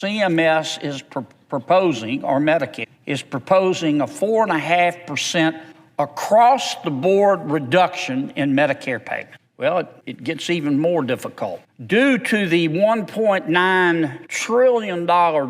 CMS is proposing, or Medicare, is proposing a 4.5% across-the-board reduction in Medicare payment. Well, it gets even more difficult. Due to the $1.9 trillion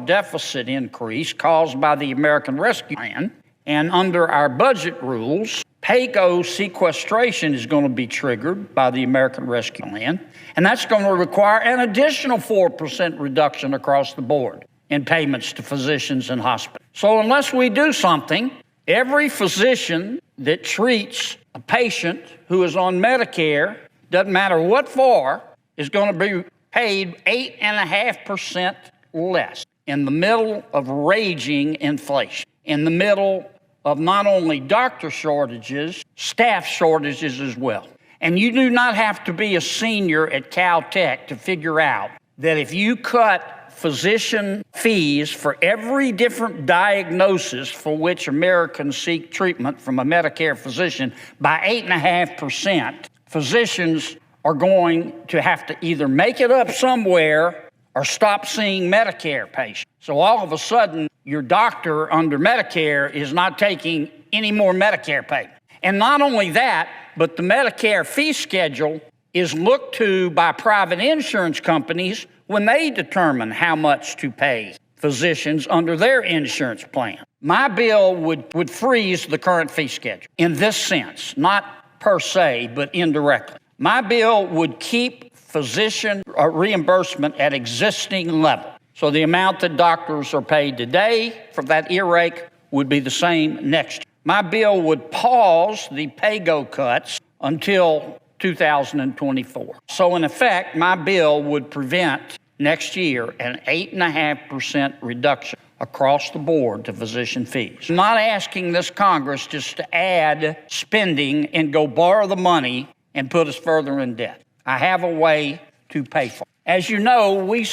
deficit increase caused by the American Rescue Plan, and under our budget rules, paco sequestration is going to be triggered by the American Rescue Plan, and that's going to require an additional 4% reduction across the board in payments to physicians and hospitals. So unless we do something, every physician that treats a patient who is on Medicare, doesn't matter what for, is going to be paid 8.5% less in the middle of raging inflation, in the middle of not only doctor shortages, staff shortages as well. And you do not have to be a senior at Caltech to figure out that if you cut physician fees for every different diagnosis for which Americans seek treatment from a Medicare physician by 8.5%, physicians are going to have to either make it up somewhere or stop seeing Medicare patients. So all of a sudden, your doctor under Medicare is not taking any more Medicare payment. And not only that, but the Medicare fee schedule is looked to by private insurance companies when they determine how much to pay physicians under their insurance plan. My bill would freeze the current fee schedule in this sense, not per se, but indirectly. My bill would keep physician reimbursement at existing level. So the amount that doctors are paid today for that earache would be the same next year. My bill would pause the paco cuts until 2024. So in effect, my bill would prevent next year an 8.5% reduction across the board to physician fees. I'm not asking this Congress just to add spending and go borrow the money and put us further in debt. I have a way to pay for it. As you know, we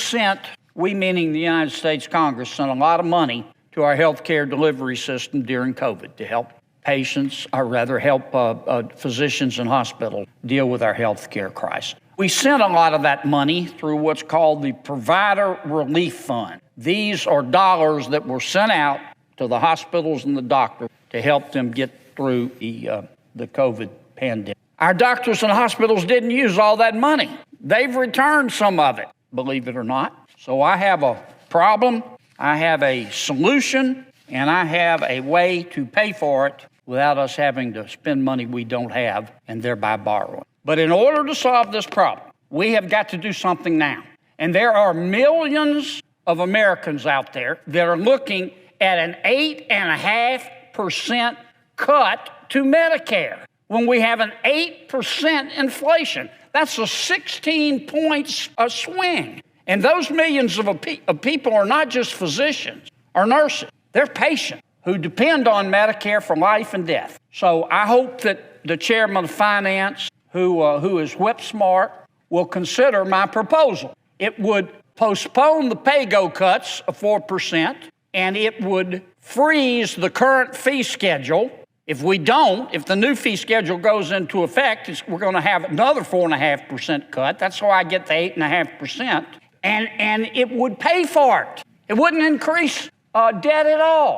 meaning the United States Congress, sent a lot of money to our healthcare delivery system during COVID to help patients, or rather help physicians and hospitals deal with our healthcare crisis. We sent a lot of that money through what's called the Provider Relief Fund. These are dollars that were sent out to the hospitals and the doctors to help them get through the COVID pandemic. Our doctors and hospitals didn't use all that money. They've returned some of it, believe it or not. So I have a problem, I have a solution, and I have a way to pay for it without us having to spend money we don't have and thereby borrowing. But in order to solve this problem, we have got to do something now. And there are millions of Americans out there that are looking at an 8.5% cut to Medicare when we have an 8% inflation. That's a 16 points a swing. And those millions of people are not just physicians or nurses. They're patients who depend on Medicare for life and death. So I hope that the chairman of finance, who is whip smart, will consider my proposal. It would postpone the paco cuts of 4%, and it would freeze the current fee schedule. If we don't, if the new fee schedule goes into effect, we're going to have another 4.5% cut. That's how I get the 8.5%. And it would pay for it. It wouldn't increase debt at all.